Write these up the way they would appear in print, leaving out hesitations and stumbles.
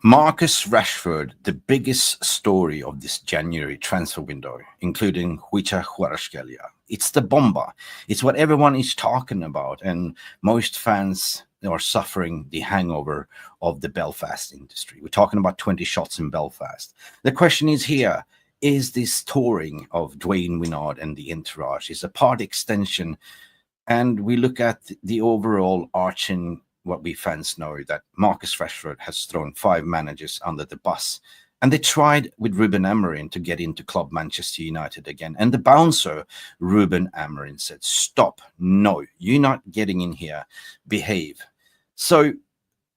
Marcus Rashford, the biggest story of this January transfer window, including Huicha Kvaratskhelia. It's the bomber. It's what everyone is talking about, and most fans are suffering the hangover of the Belfast industry. We're talking about 20 shots in Belfast. The question is here, is this touring of Dwayne Winard and the entourage is a part extension? And we look at the overall arching what we fans know that Marcus Rashford has thrown 5 managers under the bus. And they tried with Ruben Amorim to get into club Manchester United again. And the bouncer, Ruben Amorim, said, stop, no, you're not getting in here, behave. So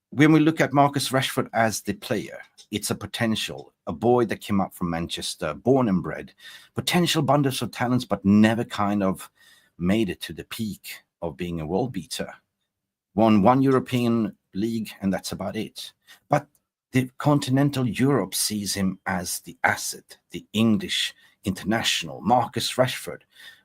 when we look at Marcus Rashford as the player, it's a potential, a boy that came up from Manchester, born and bred, potential bundles of talents, but never kind of made it to the peak of being a world beater. Won 1 European league, and that's about it. But the continental Europe sees him as the asset, the English international, Marcus Rashford,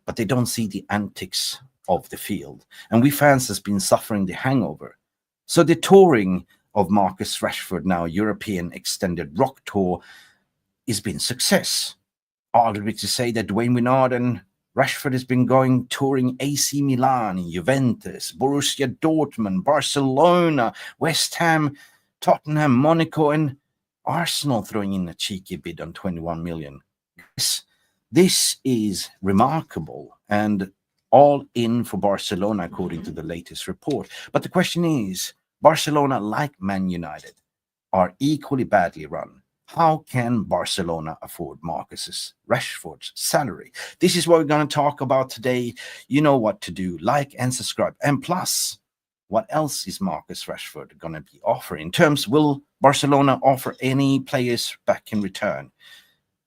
but they don't see the antics of the field. And we fans has been suffering the hangover. So the touring of Marcus Rashford, now European extended rock tour, has been success. Arguably to say that Dwayne Winard and Rashford has been going touring AC Milan, Juventus, Borussia Dortmund, Barcelona, West Ham, Tottenham, Monaco, and Arsenal throwing in a cheeky bid on 21 million. This is remarkable and all in for Barcelona, according to the latest report. But the question is, Barcelona, like Man United, are equally badly run. How can Barcelona afford Marcus Rashford's salary? This is what we're going to talk about today. You know what to do. Like and subscribe. And plus, what else is Marcus Rashford going to be offering? In terms, will Barcelona offer any players back in return?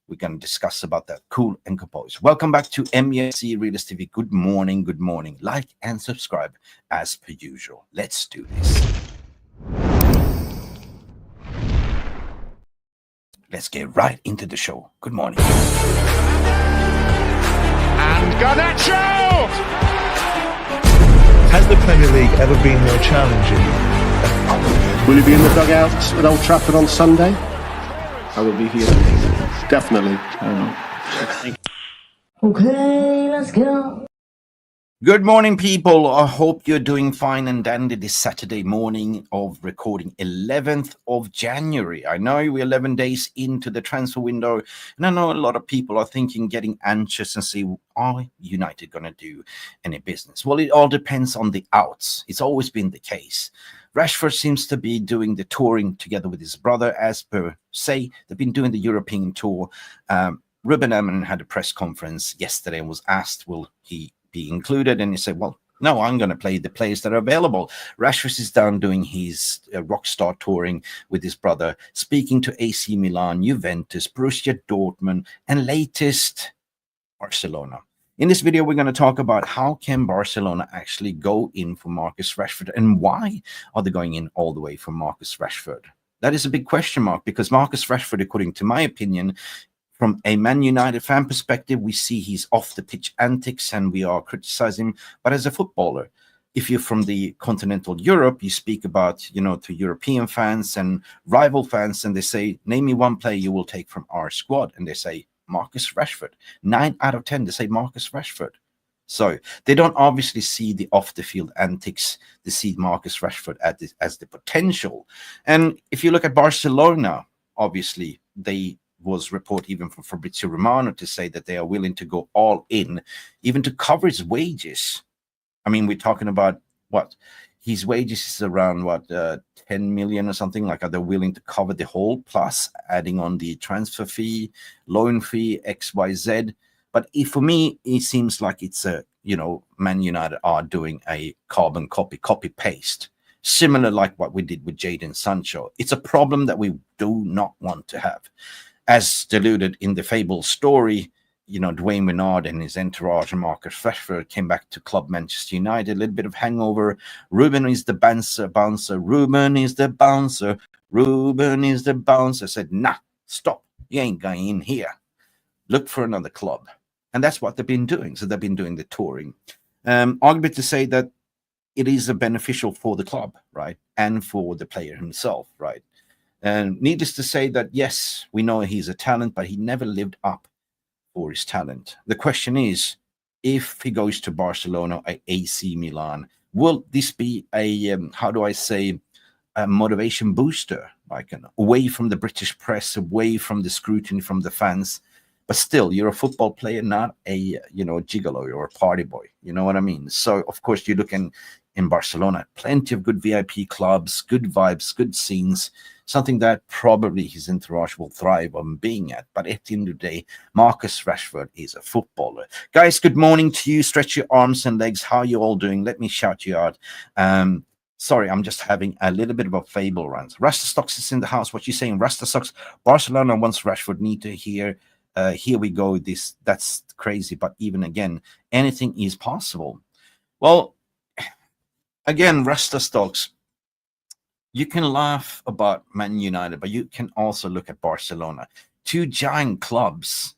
We're going to discuss about that. Cool and composed. Welcome back to Mufc RealistTV. Good morning. Good morning. Like and subscribe as per usual. Let's do this. Let's get right into the show. Good morning. And Garnacho! Has the Premier League ever been more challenging? Will you be in the dugout at Old Trafford on Sunday? I will be here. Definitely. Okay, let's go. Good morning, people. I hope you're doing fine and dandy this Saturday morning of recording 11th of January. I know we're 11 days into the transfer window, and I know a lot of people are thinking, getting anxious and say, are United going to do any business? Well, it all depends on the outs. It's always been the case. Rashford seems to be doing the touring together with his brother, as per say. They've been doing the European tour. Ruben Amorim had a press conference yesterday and was asked, will he be included? And he said, well, no, I'm going to play the players that are available. Rashford is down doing his rock star touring with his brother, speaking to AC Milan, Juventus, Borussia Dortmund, and latest Barcelona. In this video, we're going to talk about how can Barcelona actually go in for Marcus Rashford, and why are they going in all the way for Marcus Rashford? That is a big question mark, because Marcus Rashford, according to my opinion, from a Man United fan perspective, we see his off-the-pitch antics and we are criticizing him. But as a footballer, if you're from the continental Europe, you speak about, to European fans and rival fans, and they say, name me one player you will take from our squad. And they say, Marcus Rashford. 9 out of 10, they say Marcus Rashford. So they don't obviously see the off-the-field antics. They see Marcus Rashford as the potential. And if you look at Barcelona, obviously, they was report even from Fabrizio Romano to say that they are willing to go all in, even to cover his wages. I mean, we're talking about what? His wages is around, 10 million or something. Like, are they willing to cover the whole, plus adding on the transfer fee, loan fee, XYZ? But for me, it seems like it's Man United are doing a carbon copy-paste. Similar like what we did with Jadon Sancho. It's a problem that we do not want to have. As deluded in the fable story, Dwayne Winard and his entourage and Marcus Rashford came back to club Manchester United, a little bit of hangover. Ruben is the bouncer. Ruben is the bouncer. Ruben is the bouncer. Said, nah, stop. You ain't going in here. Look for another club. And that's what they've been doing. So they've been doing the touring. Arguably to say that it is beneficial for the club, right? And for the player himself, right? And needless to say that, yes, we know he's a talent, but he never lived up for his talent. The question is, if he goes to Barcelona or AC Milan, will this be a, how do I say, a motivation booster, like away from the British press, away from the scrutiny from the fans? But still, you're a football player, not a gigolo or a party boy. You know what I mean? So of course you look in Barcelona, plenty of good VIP clubs, good vibes, good scenes, something that probably his entourage will thrive on being at. But at the end of the day, Marcus Rashford is a footballer. Guys, good morning to you. Stretch your arms and legs. How are you all doing? Let me shout you out. Sorry, I'm just having a little bit of a fable rant. Rasta Stocks is in the house. What you saying? Rasta Stocks, Barcelona wants Rashford, need to hear. Here we go. That's crazy. But even again, anything is possible. Well, again, Rasta Stocks, you can laugh about Man United, but you can also look at Barcelona. Two giant clubs.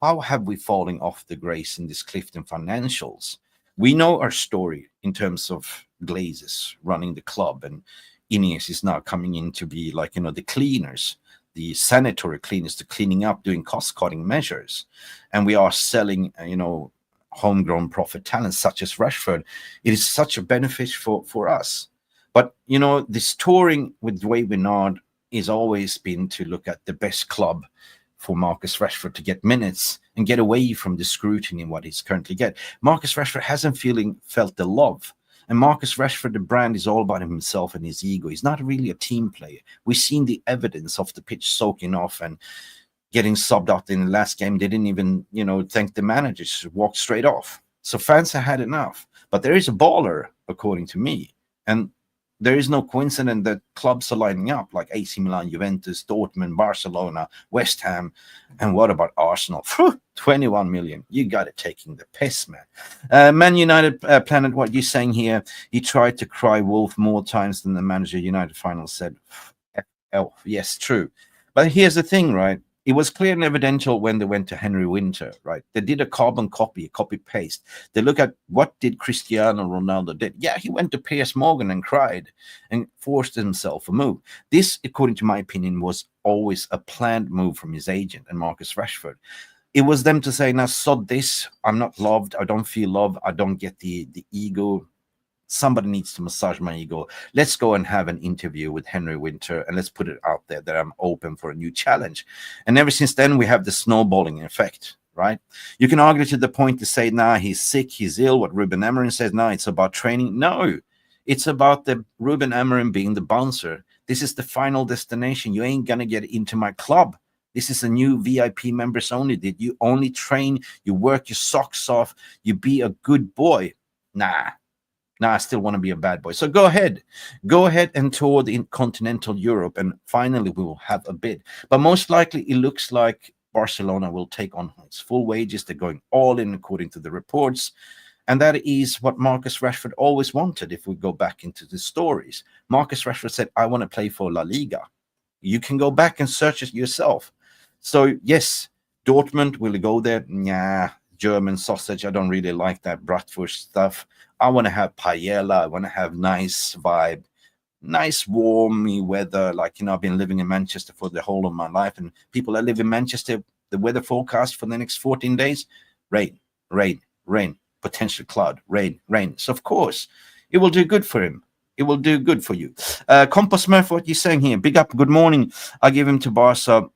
How have we fallen off the grace in this Clifton financials? We know our story in terms of Glazes running the club, and Ineos is now coming in to be like, the cleaners, the sanitary cleaners, the cleaning up, doing cost-cutting measures. And we are selling, homegrown profit talents such as Rashford. It is such a benefit for us. But, this touring with Dwayne Bernard is always been to look at the best club for Marcus Rashford to get minutes and get away from the scrutiny in what he's currently get. Marcus Rashford hasn't felt the love. And Marcus Rashford, the brand, is all about himself and his ego. He's not really a team player. We've seen the evidence of the pitch soaking off and getting subbed out in the last game. They didn't even, thank the manager, just walked straight off. So fans have had enough. But there is a baller, according to me. And there is no coincidence that clubs are lining up like AC Milan, Juventus, Dortmund, Barcelona, West Ham. And what about Arsenal? 21 million. You got it taking the piss, man. Man United, Planet, what you're saying here, he tried to cry wolf more times than the manager United final said. Oh, yes, true. But here's the thing, right? It was clear and evidential when they went to Henry Winter, right? They did a carbon copy, a copy-paste. They look at what did Cristiano Ronaldo did. Yeah, he went to Piers Morgan and cried and forced himself a move. This, according to my opinion, was always a planned move from his agent and Marcus Rashford. It was them to say, now, sod this. I'm not loved. I don't feel love. I don't get the ego. Somebody needs to massage my ego. Let's go and have an interview with Henry Winter and let's put it out there that I'm open for a new challenge. And ever since then, we have the snowballing effect, right? You can argue to the point to say, nah, he's sick, he's ill. What Ruben Amorim says, nah, it's about training. No, it's about the Ruben Amorim being the bouncer. This is the final destination. You ain't going to get into my club. This is a new VIP members only. Did you only train? You work your socks off. You be a good boy. Nah. Now I still want to be a bad boy. So go ahead and tour the continental Europe, and finally we will have a bid. But most likely it looks like Barcelona will take on its full wages. They're going all in according to the reports. And that is what Marcus Rashford always wanted. If we go back into the stories, Marcus Rashford said, I want to play for La Liga. You can go back and search it yourself. So yes, Dortmund, will he go there? Nah. German sausage, I don't really like that bratwurst stuff. I want to have paella. I want to have nice vibe, nice warmy weather. Like, I've been living in Manchester for the whole of my life, and people that live in Manchester, the weather forecast for the next 14 days, rain, potential cloud, rain. So of course it will do good for him. It will do good for you. Compost Smurf, what you saying here? Big up, good morning. I give him to Barca.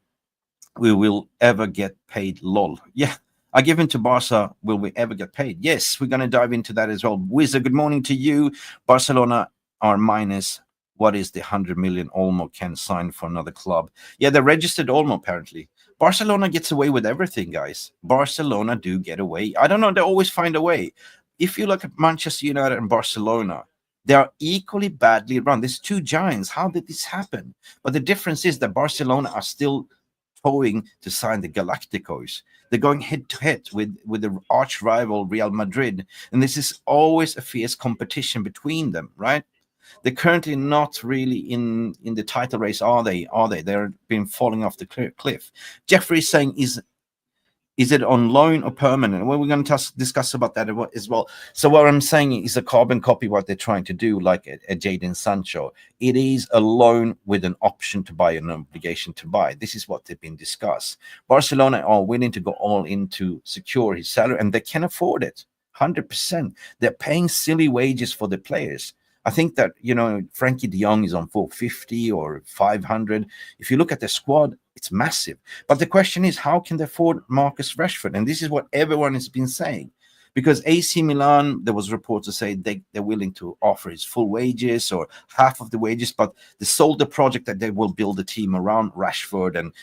We will ever get paid, lol. Yeah. I give him to Barca. Will we ever get paid? Yes, we're going to dive into that as well. Wizard, good morning to you. Barcelona are minus. What is the 100 million Olmo can sign for another club? Yeah, they registered Olmo apparently. Barcelona gets away with everything, guys. Barcelona do get away. I don't know. They always find a way. If you look at Manchester United and Barcelona, they are equally badly run. There's two giants. How did this happen? But the difference is that Barcelona are still towing to sign the Galacticos. They're going head-to-head with the arch rival Real Madrid. And this is always a fierce competition between them, right? They're currently not really in the title race, are they? They're been falling off the cliff. Jeffrey is saying, is Is it on loan or permanent? Well, we're going to discuss about that as well. So what I'm saying is a carbon copy what they're trying to do, like a Jadon Sancho. It is a loan with an option to buy, an obligation to buy. This is what they've been discussed. Barcelona are willing to go all in to secure his salary, and they can afford it, 100%. They're paying silly wages for the players. I think that, Frankie de Jong is on 450 or 500. If you look at the squad, it's massive. But the question is, how can they afford Marcus Rashford? And this is what everyone has been saying. Because AC Milan, there was reports to say they're willing to offer his full wages or half of the wages, but they sold the project that they will build a team around Rashford. And,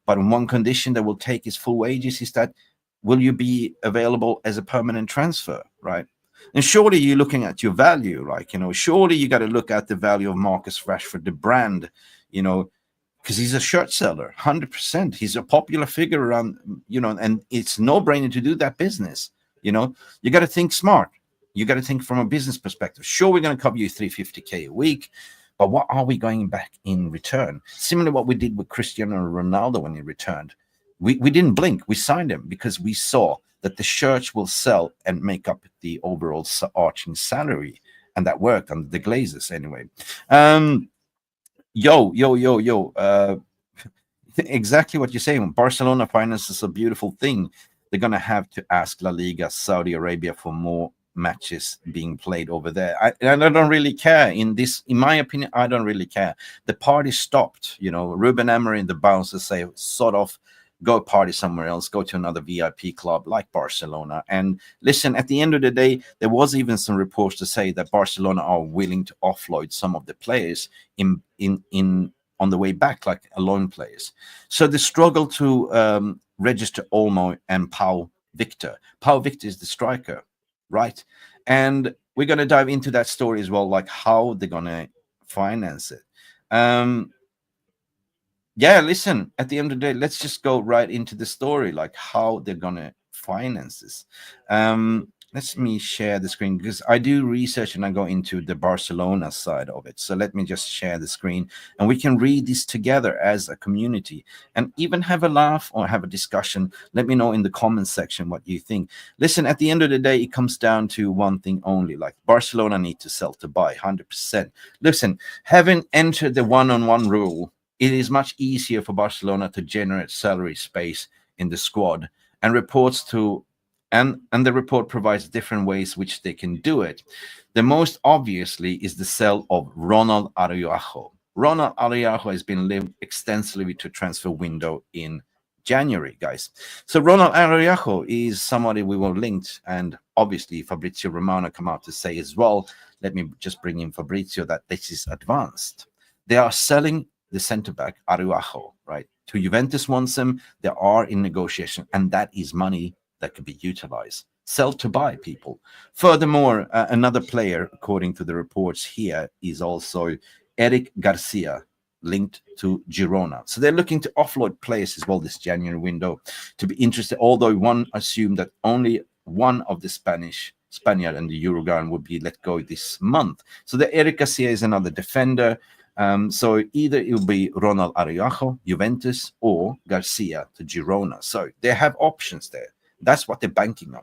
but on one condition, they will take his full wages is that, will you be available as a permanent transfer, right? And surely you're looking at your value, right? Surely you got to look at the value of Marcus Rashford, the brand, because he's a shirt seller, 100%. He's a popular figure around, and it's no-brainer to do that business. You got to think smart. You got to think from a business perspective. Sure, we're going to cover you 350K a week, but what are we going back in return? Similar to what we did with Cristiano Ronaldo when he returned. We didn't blink. We signed him because we saw that the shirts will sell and make up the overall arching salary. And that worked under the Glazers anyway. Exactly what you're saying. When Barcelona finances a beautiful thing, they're going to have to ask La Liga, Saudi Arabia for more matches being played over there. I don't really care. In my opinion, I don't really care. The party stopped. Ruben Amorim, the bouncers say, sort of, go party somewhere else, go to another VIP club like Barcelona. And listen, at the end of the day, there was even some reports to say that Barcelona are willing to offload some of the players in on the way back, like loan players. So the struggle to register Olmo and Pau Victor. Pau Victor is the striker, right? And we're going to dive into that story as well, like how they're going to finance it. Yeah, listen, at the end of the day, let's just go right into the story, like how they're going to finance this. Let me share the screen because I do research and I go into the Barcelona side of it. So let me just share the screen and we can read this together as a community and even have a laugh or have a discussion. Let me know in the comments section what you think. Listen, at the end of the day, it comes down to one thing only, like Barcelona need to sell to buy 100%. Listen, having entered the one-on-one rule, it is much easier for Barcelona to generate salary space in the squad and reports to and the report provides different ways which they can do it. The most obviously is the sale of Ronald Araujo. Ronald Araujo has been linked extensively to transfer window in January, guys. So Ronald Araujo is somebody we were linked, and obviously Fabrizio Romano come out to say as well. Let me just bring in Fabrizio that this is advanced. They are selling the centre back Araujo, right? To Juventus wants him. They are in negotiation, and that is money that could be utilized. Sell to buy, people. Furthermore, another player, according to the reports here, is also Eric Garcia, linked to Girona. So they're looking to offload players as well this January window to be interested, although one assumed that only one of the Spaniard and the Uruguayan would be let go this month. So the Eric Garcia is another defender. So either it will be Ronald Araujo, Juventus, or Garcia to Girona. So they have options there. That's what they're banking on.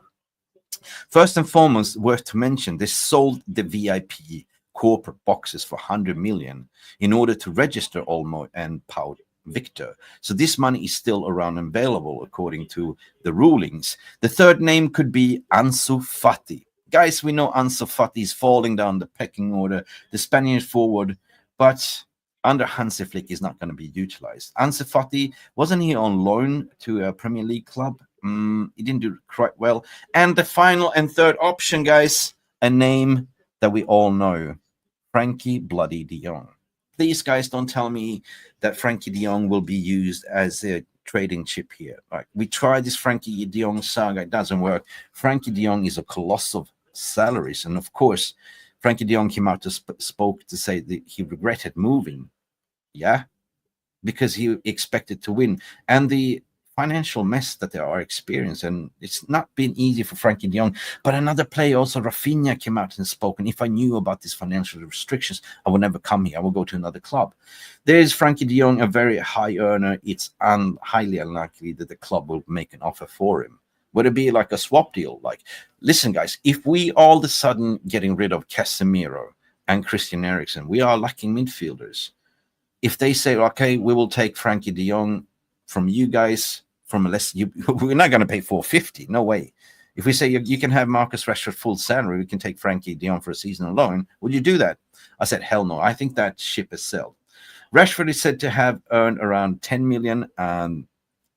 First and foremost, worth to mention, they sold the VIP corporate boxes for 100 million in order to register Olmo and Pau Victor. So this money is still around and available according to the rulings. The third name could be Ansu Fati. Guys, we know Ansu Fati is falling down the pecking order, the Spanish forward, but under Hansi Flick is not going to be utilized. Ansu Fati, wasn't he on loan to a Premier League club? He didn't do quite well. And the final and third option, guys, a name that we all know, Frankie Bloody de Jong. Please, guys, don't tell me that Frankie de Jong will be used as a trading chip here. Right? We tried this Frankie de Jong saga. It doesn't work. Frankie de Jong is a colossal salaries. And, of course, Frankie de Jong came out to spoke to say that he regretted moving. Yeah, because he expected to win. And the financial mess that they are experiencing, and it's not been easy for Frankie de Jong. But another player, also Rafinha, came out and spoken. If I knew about these financial restrictions, I would never come here. I will go to another club. There is Frankie de Jong, a very high earner. It's highly unlikely that the club will make an offer for him. Would it be like a swap deal? Like, listen, guys, if we all of a sudden getting rid of Casemiro and Christian Eriksen, we are lacking midfielders. If they say, okay, we will take Frankie de Jong from you guys, from less, we're not going to pay 450. No way. If we say you can have Marcus Rashford full salary, we can take Frankie de Jong for a season alone. Would you do that? I said, hell no. I think that ship has sailed. Rashford is said to have earned around 10 million in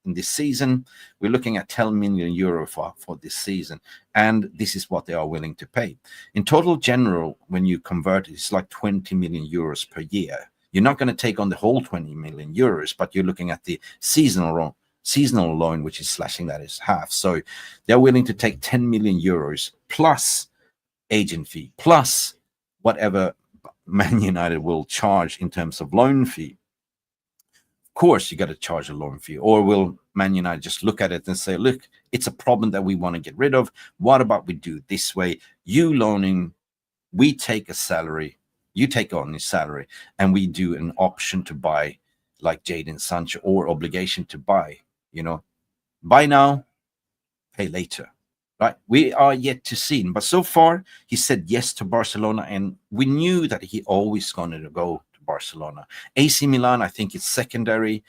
this season. We're looking at 10 million euro for this season, and this is what they are willing to pay. In total general, when you convert it, it's like 20 million euros per year. You're not going to take on the whole 20 million euros, but you're looking at the seasonal loan, which is slashing that is half. So they're willing to take 10 million euros plus agent fee, plus whatever Man United will charge in terms of loan fee. Of course, you got to charge a loan fee, or will Man United just look at it and say, look, it's a problem that we want to get rid of. What about we do it this way? You loaning, we take a salary, you take on his salary, and we do an option to buy like Jadon Sancho, or obligation to buy, buy now, pay later, right? We are yet to see. But so far, he said yes to Barcelona, and we knew that he always going to go to Barcelona. AC Milan, I think it's secondary.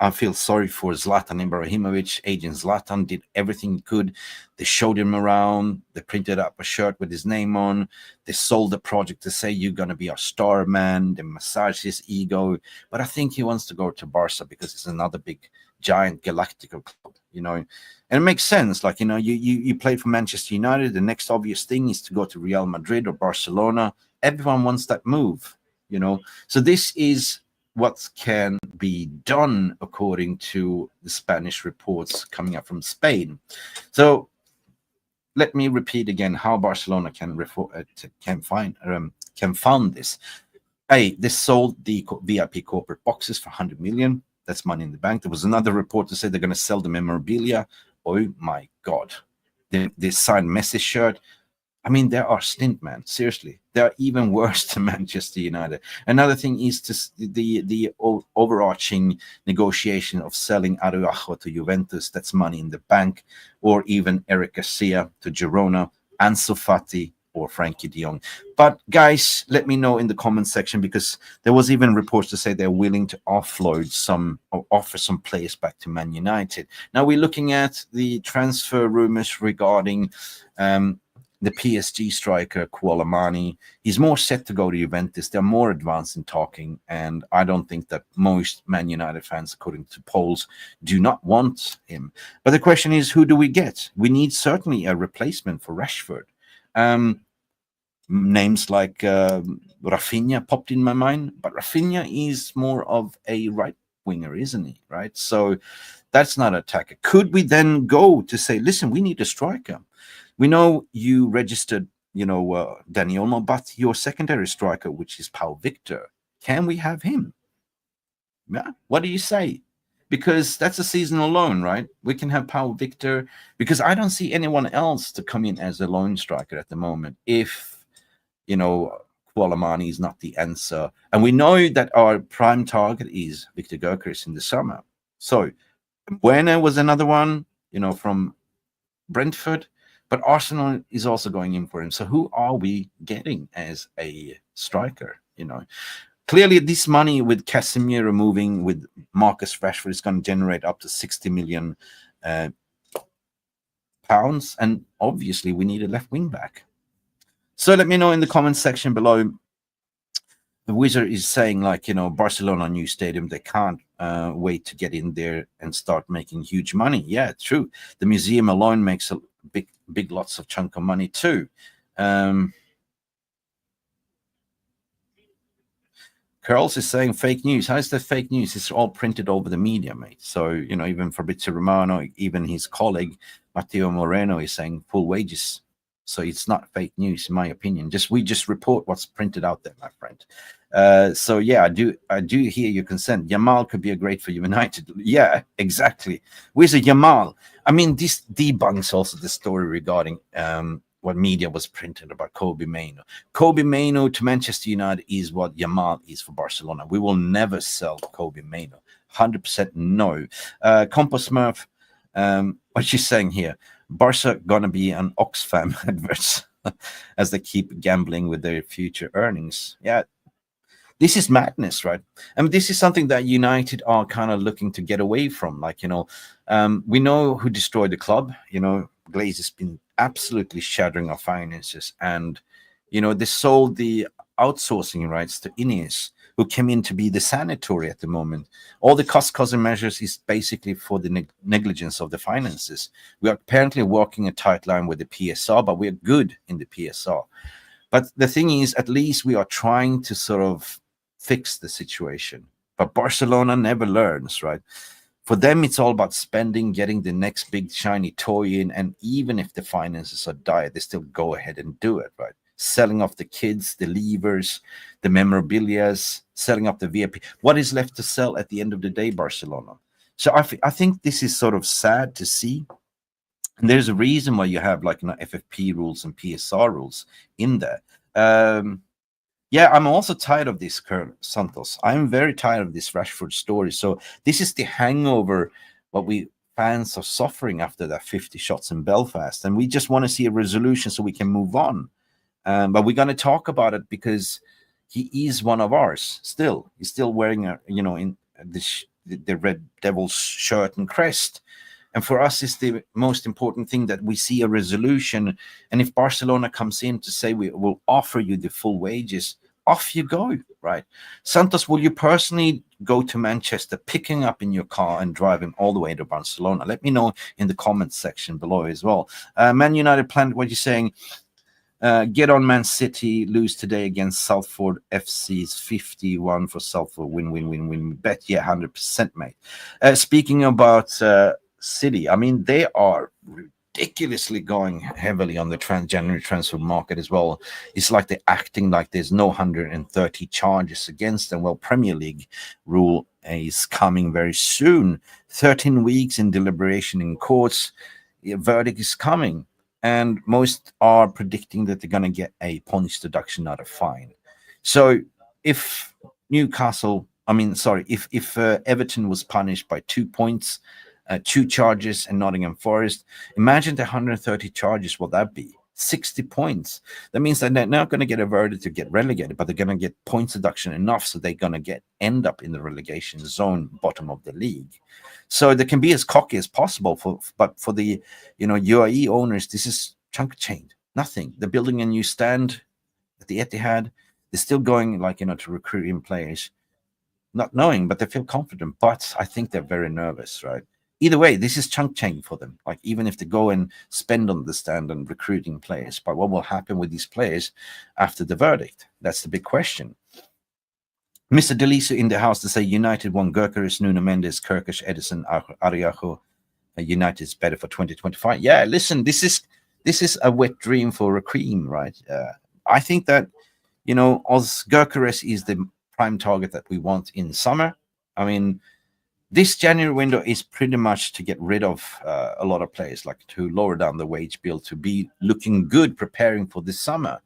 I feel sorry for Zlatan Ibrahimovic. Agent Zlatan did everything he could. They showed him around. They printed up a shirt with his name on. They sold the project to say, you're going to be our star man. They massaged his ego. But I think he wants to go to Barca because it's another big, giant galactical club, And it makes sense. Like, you played for Manchester United. The next obvious thing is to go to Real Madrid or Barcelona. Everyone wants that move, So this is what can be done according to the Spanish reports coming up from Spain. So let me repeat again how Barcelona can fund this. They sold the VIP corporate boxes for 100 million. That's money in the bank. There was another report to say they're going to sell the memorabilia. Oh my God. They signed Messi shirt. I mean, they are stint, man. Seriously, they are even worse than Manchester United. Another thing is the overarching negotiation of selling Araujo to Juventus. That's money in the bank, or even Eric Garcia to Girona, Ansu Fati, or Frankie de Jong. But guys, let me know in the comment section, because there was even reports to say they're willing to offload some or offer some players back to Man United. Now we're looking at the transfer rumors regarding the PSG striker Koulibaly. He's more set to go to Juventus. They're more advanced in talking, and I don't think that most Man United fans, according to polls, do not want him. But the question is, who do we get? We need certainly a replacement for Rashford. Names like Rafinha popped in my mind, but Rafinha is more of a right winger, isn't he? Right? So that's not an attacker. Could we then go to say, listen, we need a striker? We know you registered, Dani Olmo, but your secondary striker, which is Pau Victor, can we have him? Yeah. What do you say? Because that's a seasonal loan, right? We can have Pau Victor, because I don't see anyone else to come in as a loan striker at the moment. If, Koulibaly is not the answer. And we know that our prime target is Victor Gyökeres in the summer. So Werner was another one, from Brentford. But Arsenal is also going in for him. So who are we getting as a striker? Clearly this money with Casemiro moving with Marcus Rashford is going to generate up to 60 million pounds. And obviously we need a left wing back. So let me know in the comment section below. The Wizard is saying, Barcelona new stadium, they can't wait to get in there and start making huge money. Yeah, true. The museum alone makes a big lots of chunk of money too. Curls is saying fake news. How is that fake news? It's all printed over the media, mate. So, even Fabrizio Romano, even his colleague Matteo Moreno is saying full wages. So it's not fake news, in my opinion. We just report what's printed out there, my friend. So yeah, I do hear your consent. Yamal could be a great for United. Yeah, exactly. Where's a Yamal? I mean, this debunks also the story regarding what media was printed about Kobe Mainoo. Kobe Mainoo to Manchester United is what Yamal is for Barcelona. We will never sell Kobe Mainoo. 100% no. Compost Smurf, what she's saying here, Barca gonna be an Oxfam adverts as they keep gambling with their future earnings. Yeah, this is madness, right? I mean, this is something that United are kind of looking to get away from. Like, we know who destroyed the club. Glaze has been absolutely shattering our finances, and they sold the outsourcing rights to Ineos, who came in to be the sanitary at the moment. All the cost-cutting measures is basically for the negligence of the finances. We are apparently walking a tight line with the PSR, but we're good in the PSR. But the thing is, at least we are trying to sort of fix the situation. But Barcelona never learns, right? For them, it's all about spending, getting the next big shiny toy in, and even if the finances are dire, they still go ahead and do it, right? Selling off the kids, the levers, the memorabilias, selling up the VIP. What is left to sell at the end of the day, Barcelona? So I think this is sort of sad to see. And there's a reason why you have FFP rules and PSR rules in there. Yeah, I'm also tired of this, Colonel Santos. I'm very tired of this Rashford story. So this is the hangover, what we fans are suffering after that 50 shots in Belfast. And we just want to see a resolution so we can move on. But we're going to talk about it because he is one of ours still. He's still wearing in the Red Devils shirt and crest. And for us, it's the most important thing that we see a resolution. And if Barcelona comes in to say we will offer you the full wages, off you go, right? Santos, will you personally go to Manchester, picking up in your car and driving all the way to Barcelona? Let me know in the comments section below as well. Man United Planet, what you're saying? Get on Man City, lose today against Salford FC's 51 for Salford, win. Bet, yeah, 100%, mate. Speaking about City, I mean, they are ridiculously going heavily on the January transfer market as well. It's like they're acting like there's no 130 charges against them. Well, Premier League rule is coming very soon. 13 weeks in deliberation in courts. A verdict is coming. And most are predicting that they're going to get a points deduction, not a fine. So if if Everton was punished by 2 points, 2 charges, and Nottingham Forest, imagine the 130 charges, what that be? 60 points. That means that they're not going to get a verdict to get relegated, but they're going to get points deduction enough so they're going to end up in the relegation zone, bottom of the league. So they can be as cocky as possible, but for the UAE owners, this is chunk change. Nothing. They're building a new stand at the Etihad. They're still going to recruit in players, not knowing, but they feel confident. But I think they're very nervous, right? Either way, this is chunk change for them. Like, even if they go and spend on the stand and recruiting players, but what will happen with these players after the verdict? That's the big question. Mr. Deliso in the house to say United won Gyökeres, Nuno Mendes, Kirkish, Edison, Ariajo. United is better for 2025. Yeah, listen, this is a wet dream for a cream, right? I think that Oz Gyökeres is the prime target that we want in summer. I mean, this January window is pretty much to get rid of a lot of players, like to lower down the wage bill, to be looking good, preparing for this summer.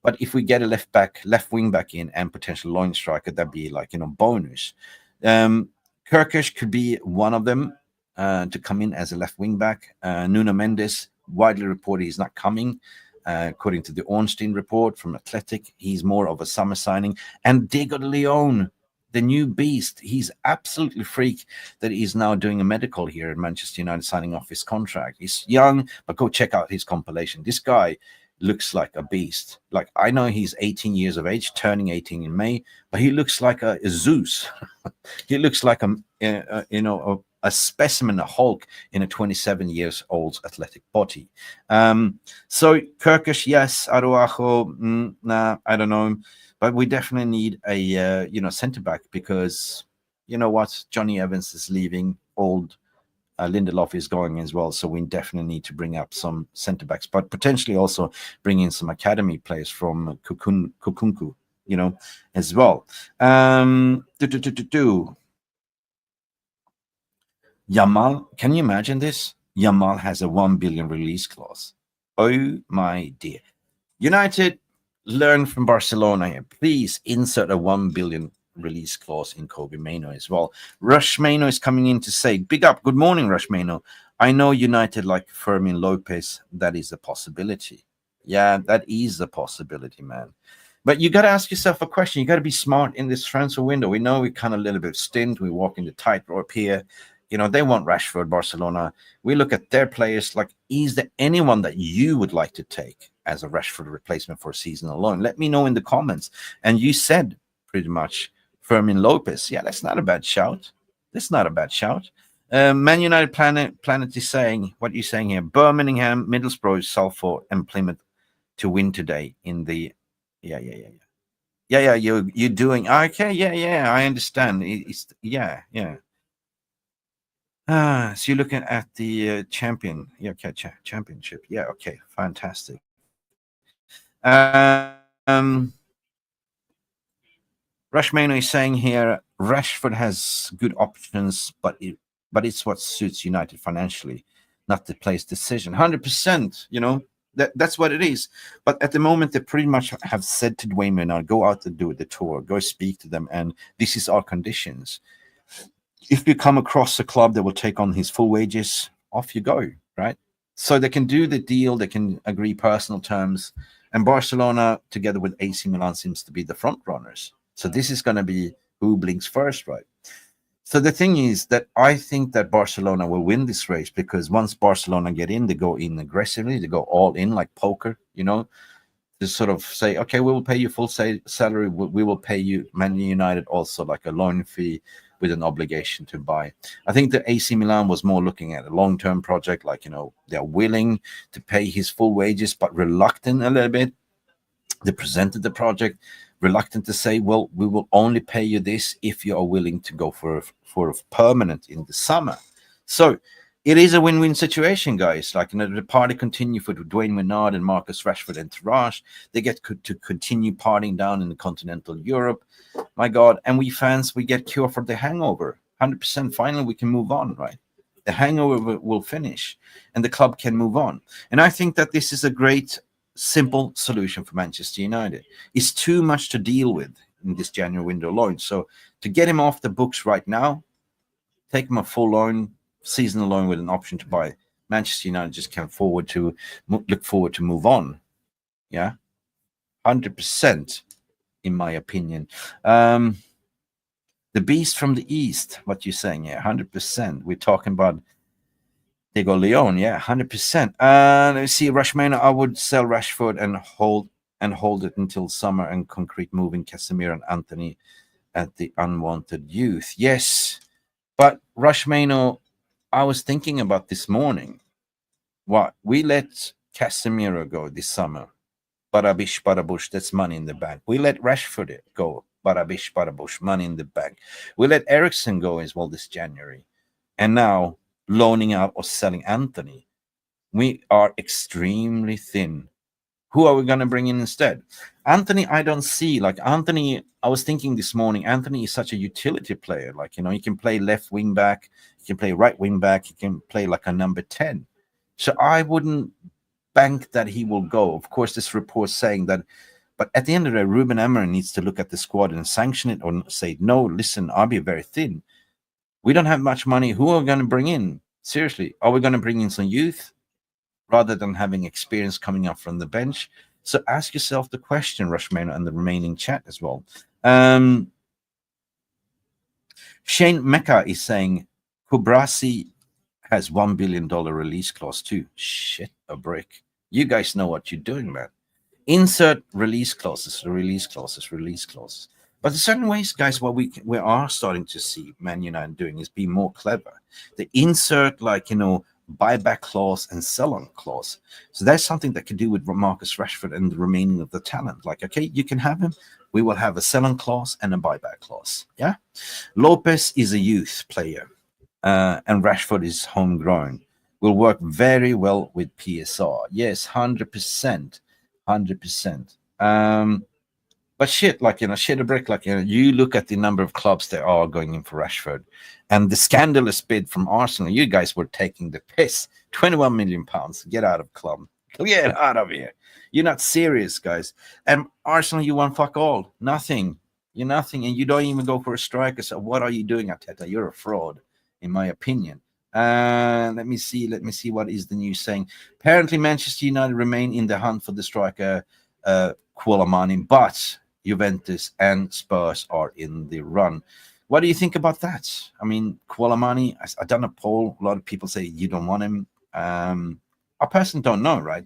But if we get a left wing back in and potential loan striker, that'd be bonus. Kirkish could be one of them to come in as a left wing back. Nuno Mendes, widely reported he's not coming. According to the Ornstein report from Athletic, he's more of a summer signing. And Diego Leon, the new beast, he's absolutely freak that he's now doing a medical here at Manchester United, signing off his contract. He's young, but go check out his compilation. This guy looks like a beast. Like, I know he's 18 years of age, turning 18 in May, but he looks like a Zeus. He looks like a specimen, a Hulk in a 27 years old athletic body. So Kirkish, yes. Araujo, nah, I don't know. But we definitely need a centre back, because you know what, Johnny Evans is leaving, old Lindelof is going as well, so we definitely need to bring up some centre backs, but potentially also bring in some academy players from Kukunku, as well. Yamal, can you imagine this? Yamal has a 1 billion release clause. Oh my dear. United, learn from Barcelona here. Please insert a 1 billion release clause in Kobe Mano as well. Rush Mano is coming in to say, big up, good morning, Rush Mano. I know United like Fermin Lopez. That is a possibility. Yeah, that is a possibility, man. But you got to ask yourself a question. You got to be smart in this transfer window. We know we kind of a little bit stint. We walk in the tightrope here. They want Rashford, Barcelona. We look at their players like, is there anyone that you would like to take as a Rashford replacement for a season alone? Let me know in the comments. And you said pretty much Fermin Lopez. Yeah, that's not a bad shout. That's not a bad shout. Man United Planet is saying, what are you saying here? Birmingham, Middlesbrough, Salford, and Plymouth to win today in the... Yeah. You're doing... Okay, yeah, I understand. Yeah. So you're looking at the championship. Yeah, okay, fantastic. Rashmano is saying here, Rashford has good options, but it's what suits United financially, not the player's decision. 100%, that's what it is. But at the moment, they pretty much have said to Dwayne Maynard, go out and do the tour, go speak to them, and this is our conditions. If you come across a club that will take on his full wages, off you go, right? So they can do the deal, they can agree personal terms, and Barcelona, together with AC Milan, seems to be the front runners. So this is going to be who blinks first, right? So the thing is that I think that Barcelona will win this race, because once Barcelona get in, they go in aggressively, they go all in like poker, to sort of say, okay, we will pay you full salary, we will pay you, Man United also like a loan fee with an obligation to buy. I think the AC Milan was more looking at a long-term project, like, they're willing to pay his full wages, but reluctant a little bit. They presented the project, reluctant to say, well, we will only pay you this if you are willing to go for a permanent in the summer. So it is a win-win situation, guys. Like, the party continue for Dwayne Maynard and Marcus Rashford entourage. They get to continue partying down in the continental Europe. My God. And we fans, we get cure for the hangover. 100%. Finally, we can move on, right? The hangover will finish and the club can move on. And I think that this is a great, simple solution for Manchester United. It's too much to deal with in this January window loan. So to get him off the books right now, take him a full loan, season alone with an option to buy, Manchester United just can look forward to move on. Yeah, 100%, in my opinion. The beast from the east, what you're saying? Yeah, 100%. We're talking about Diego Leon. Yeah, 100%. Let's see, Rashmana, I would sell Rashford and hold it until summer and concrete moving Casemiro and Anthony at the unwanted youth. Yes, but Rashmano, I was thinking about this morning. What? We let Casemiro go this summer. Barabish, barabush, that's money in the bank. We let Rashford go. Barabish, barabush, money in the bank. We let Ericsson go as well this January. And now, loaning out or selling Anthony. We are extremely thin. Who are we going to bring in instead? Anthony, I don't see. Like, Anthony, I was thinking this morning, Anthony is such a utility player. Like, he can play left wing back, he can play right wing back, he can play like a number 10. So I wouldn't bank that he will go. Of course, this report saying that, but at the end of the day, Ruben Amorim needs to look at the squad and sanction it, or say, no, listen, I'll be very thin. We don't have much money. Who are we going to bring in? Seriously, are we going to bring in some youth rather than having experience coming up from the bench? So ask yourself the question, Rushman, and the remaining chat as well. Shane Mecca is saying Kubrasi has $1 billion release clause too. Shit, a brick. You guys know what you're doing, man. Insert release clauses. But in certain ways, guys, what we are starting to see Man United doing is be more clever. They insert, like, buyback clause and sell-on clause. So that's something that can do with Marcus Rashford and the remaining of the talent. Like, okay, you can have him. We will have a sell-on clause and a buyback clause. Yeah. Lopez is a youth player. and Rashford is homegrown. Will work very well with PSR. Yes, 100%. 100%. But shit, like, shit a brick, like, you look at the number of clubs that are going in for Rashford and the scandalous bid from Arsenal. You guys were taking the piss. 21 million pounds. Get out of club. Get out of here. You're not serious, guys. And Arsenal, you want fuck all. Nothing. You're nothing. And you don't even go for a striker. So what are you doing, Arteta? You're a fraud, in my opinion. Let me see what is the news saying. Apparently, Manchester United remain in the hunt for the striker Koulibaly, but Juventus and Spurs are in the run. What do you think about that? I mean, Koulibaly, I've done a poll. A lot of people say you don't want him. I personally don't know, right?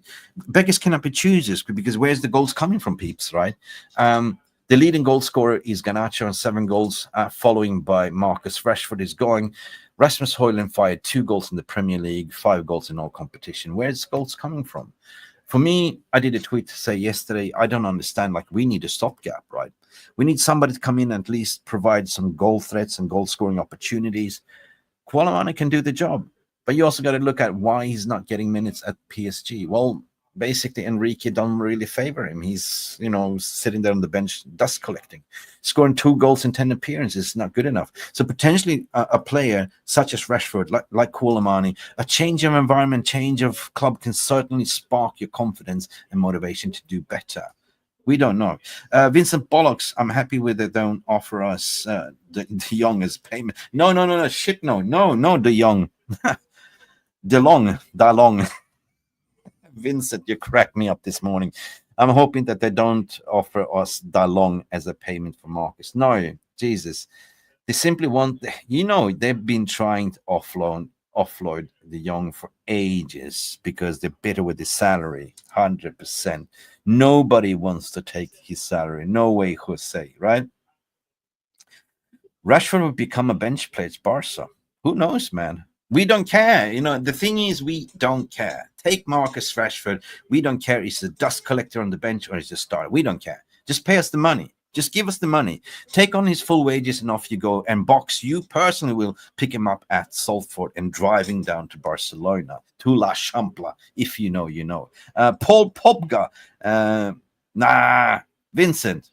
Beggars cannot be choosers, because where's the goals coming from, peeps, right? The leading goal scorer is Garnacho on 7 goals, following by Marcus Rashford is going. Rasmus Højlund fired 2 goals in the Premier League, 5 goals in all competition. Where's goals coming from? For me, I did a tweet to say yesterday, I don't understand, like, we need a stopgap, right? We need somebody to come in and at least provide some goal threats and goal scoring opportunities. Koulibaly can do the job, but you also got to look at why he's not getting minutes at PSG. Well, basically, Enrique don't really favor him. He's, sitting there on the bench, dust collecting. Scoring 2 goals in 10 appearances is not good enough. So potentially a player such as Rashford, like Koulibaly, a change of environment, change of club can certainly spark your confidence and motivation to do better. We don't know. Vincent Bollocks, I'm happy with it. Don't offer us De Jong as payment. No. Shit, no, De Jong. DeLong. Vincent, you cracked me up this morning. I'm hoping that they don't offer us Dalong as a payment for Marcus. No, Jesus. They simply want, they've been trying to offload the young for ages because they're bitter with his salary. 100%. Nobody wants to take his salary. No way, Jose, right? Rashford would become a bench player at Barca. Who knows, man? We don't care. The thing is, we don't care. Take Marcus Rashford. We don't care. He's a dust collector on the bench or he's a star. We don't care. Just pay us the money. Just give us the money. Take on his full wages and off you go. And Box, you personally will pick him up at Salford and driving down to Barcelona, to La Champla. If you know, you know. Paul Pogba. Vincent.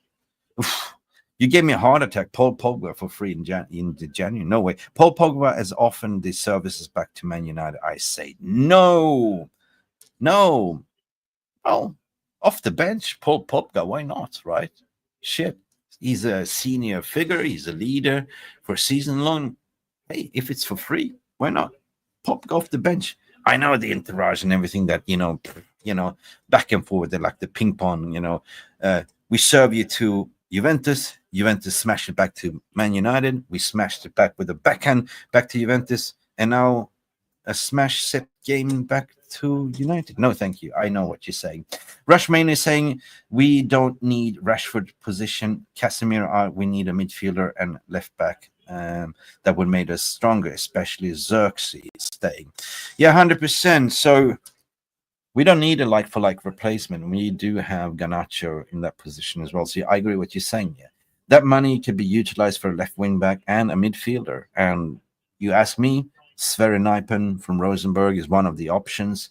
Oof. You gave me a heart attack. Paul Pogba for free in January. No way. Paul Pogba has offered the services back to Man United. I say no. Well, off the bench, Paul Pogba. Why not, right? Shit. He's a senior figure. He's a leader for a season long. Hey, if it's for free, why not? Pogba off the bench. I know the entourage and everything that, back and forth. They're like the ping pong, we serve you to Juventus smashed it back to Man United. We smashed it back with a backhand back to Juventus. And now a smash set game back to United. No, thank you. I know what you're saying. Rushman is saying we don't need Rashford position. Casemiro, we need a midfielder and left back. That would make us stronger, especially Xerxes staying. Yeah, 100%. So we don't need a like-for-like replacement. We do have Garnacho in that position as well. So I agree with what you're saying here. That money can be utilized for a left wing back and a midfielder. And you ask me, Sverre Nypen from Rosenborg is one of the options.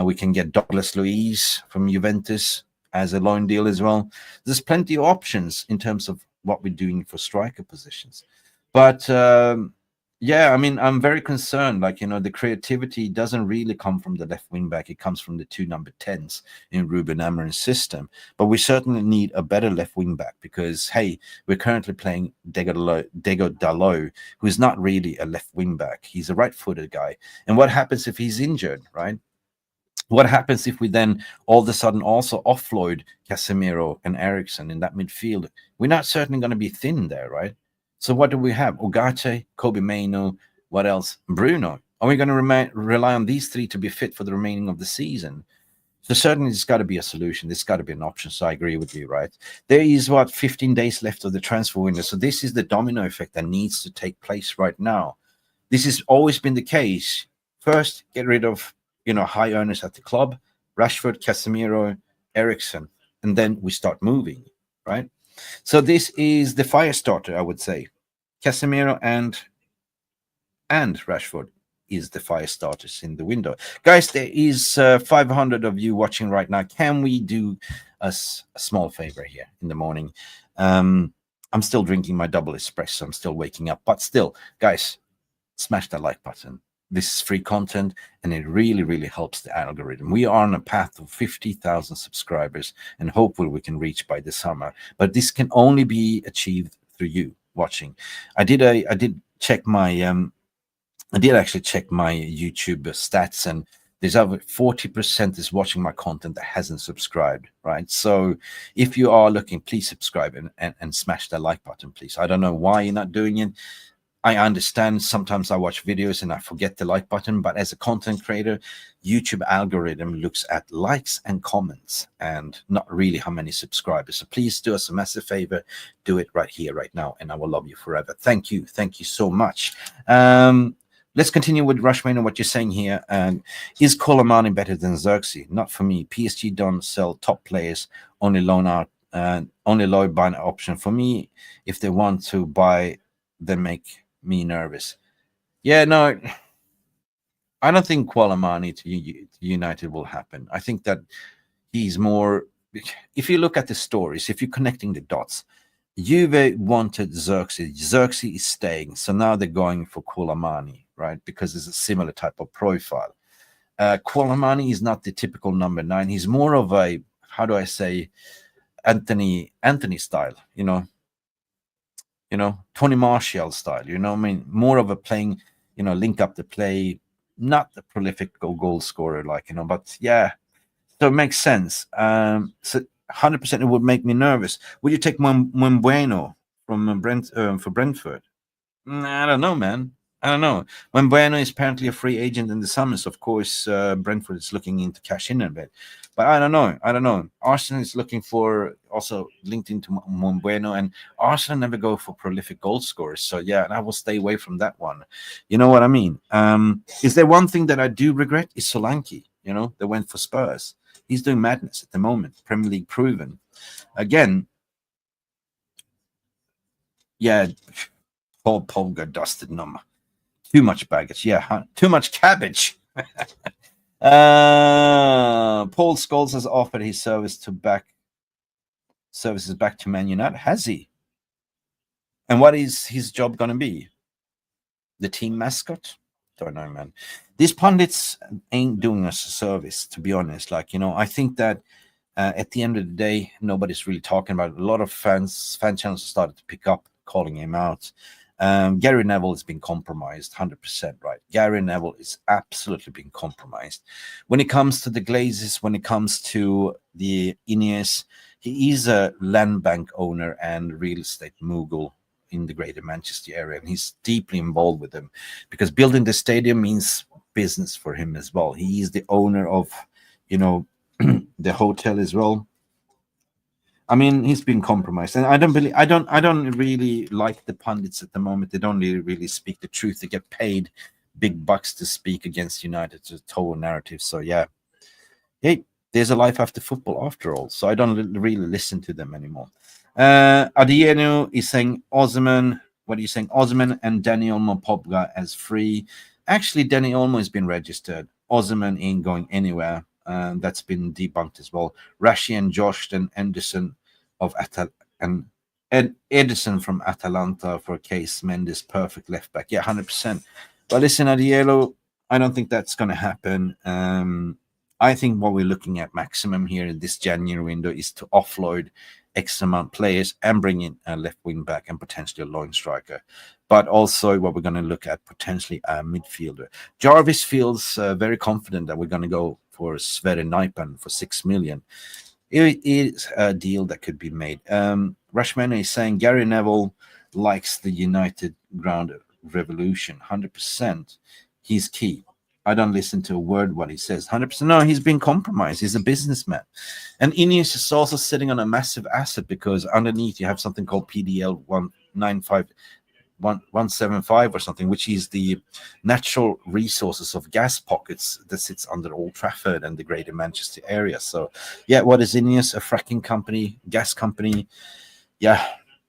We can get Douglas Luiz from Juventus as a loan deal as well. There's plenty of options in terms of what we're doing for striker positions. But I'm very concerned. The creativity doesn't really come from the left wing back. It comes from the 2 number 10s in Ruben Amorim's system. But we certainly need a better left wing back because, hey, we're currently playing Dego Dalot, who is not really a left wing back. He's a right-footed guy. And what happens if he's injured, right? What happens if we then all of a sudden also offload Casemiro and Eriksen in that midfield? We're not certainly going to be thin there, right? So what do we have? Ugarte, Kobe Mainoo, what else? Bruno. Are we going to rely on these 3 to be fit for the remaining of the season? So certainly there's got to be a solution. There's got to be an option. So I agree with you, right? There is, 15 days left of the transfer window. So this is the domino effect that needs to take place right now. This has always been the case. First, get rid of, high earners at the club, Rashford, Casemiro, Eriksen, and then we start moving, right? So this is the fire starter, I would say. Casemiro and and Rashford is the fire starters in the window. Guys, there is 500 of you watching right now. Can we do a small favor here in the morning? I'm still drinking my double espresso. I'm still waking up. But still, guys, smash that like button. This is free content, and it really, really helps the algorithm. We are on a path of 50,000 subscribers, and hopefully we can reach by the summer. But this can only be achieved through you watching. I did check my I did actually check my YouTube stats, and there's over 40% is watching my content that hasn't subscribed, right? So if you are looking, please subscribe and smash that like button, please. I don't know why you're not doing it. I understand sometimes I watch videos and I forget the like button, but as a content creator, YouTube algorithm looks at likes and comments and not really how many subscribers. So please do us a massive favor, do it right here, right now, and I will love you forever. Thank you so much. Let's continue with Rushman and what you're saying here. Is Colomani better than Xerxes? Not for me. PSG don't sell top players, only loan out, only low buy option. For me, if they want to buy, they make me nervous. Yeah, no, I don't think Colomani to United will happen. I think that he's more, if you look at the stories, if you're connecting the dots, Juve wanted Xerxes. Xerxes is staying, so now they're going for Colomani, right? Because it's a similar type of profile. Colomani is not the typical number 9. He's more of a, how do I say, Anthony style, you know, Tony Martial style, I mean, more of a playing, link up the play, not the prolific goal scorer, but yeah, so it makes sense. So 100% it would make me nervous. Would you take Mbeumo from for Brentford? I don't know, man. I don't know. Mbeumo is apparently a free agent in the summer, so of course Brentford is looking into cash in a bit. But I don't know. Arsenal is looking for, also linked into Mbeumo, and Arsenal never go for prolific goal scorers. So yeah, I will stay away from that one. You know what I mean? Is there one thing that I do regret? Is Solanke. They went for Spurs. He's doing madness at the moment. Premier League proven. Again, yeah, Paul Pogba dusted number. Too much baggage. Yeah, too much cabbage. Paul Scholes has offered his services back to Man United. Has he? And what is his job going to be? The team mascot? Don't know, man. These pundits ain't doing us a service, to be honest. I think that at the end of the day, nobody's really talking about it. A lot of fan channels started to pick up, calling him out. Gary Neville has been compromised 100%, right? Gary Neville is absolutely being compromised. When it comes to the Glazers, when it comes to the Ineos, he is a land bank owner and real estate mogul in the greater Manchester area, and he's deeply involved with them because building the stadium means business for him as well. He is the owner of, the hotel as well. I mean, he's been compromised, and I don't really like the pundits at the moment. They don't really speak the truth. They get paid big bucks to speak against United, to total narrative. So yeah, hey, there's a life after football after all. So I don't really listen to them anymore. Adieno is saying Osman. What are you saying? Osman and Daniel Mopobga as free. Actually, Danny Olmo has been registered. Osman ain't going anywhere. That's been debunked as well. Rashi and Josh and Anderson of Edison from Atalanta for Case Mendes, perfect left back. Yeah, 100%. But listen, Adiello, I don't think that's going to happen. I think what we're looking at maximum here in this January window is to offload X amount players and bring in a left wing back and potentially a lone striker. But also what we're going to look at potentially a midfielder. Jarvis feels very confident that we're going to go for Sverre Nypan for 6 million. It is a deal that could be made. Rashman is saying Gary Neville likes the United ground revolution. 100%. He's key. I don't listen to a word what he says. 100%. No, he's been compromised. He's a businessman. And Ineos is also sitting on a massive asset because underneath you have something called PDL 175 or something, which is the natural resources of gas pockets that sits under Old Trafford and the greater Manchester area. So yeah, what is Ineos? A fracking company, gas company. Yeah,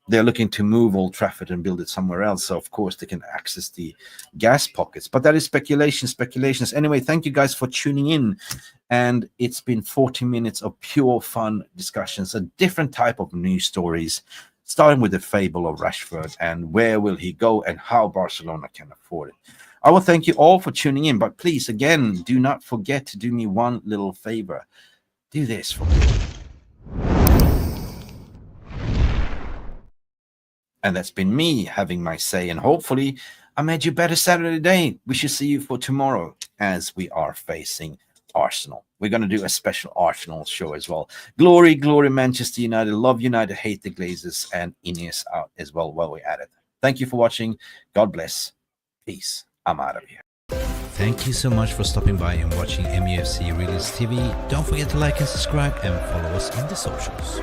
they're looking to move Old Trafford and build it somewhere else. So, of course, they can access the gas pockets. But that is speculations. Anyway, thank you guys for tuning in. And it's been 40 minutes of pure fun discussions, a different type of news stories, starting with the fable of Rashford and where will he go and how Barcelona can afford it. I will thank you all for tuning in. But please, again, do not forget to do me one little favor. Do this for me. And that's been me having my say. And hopefully I made you a better Saturday day. We should see you for tomorrow as we are facing Arsenal. We're going to do a special Arsenal show as well. Glory, glory, Manchester United. Love United, hate the Glazers, and Ineos out as well while we're at it. Thank you for watching. God bless. Peace. I'm out of here. Thank you so much for stopping by and watching Mufc RealistTV. Don't forget to like and subscribe and follow us on the socials.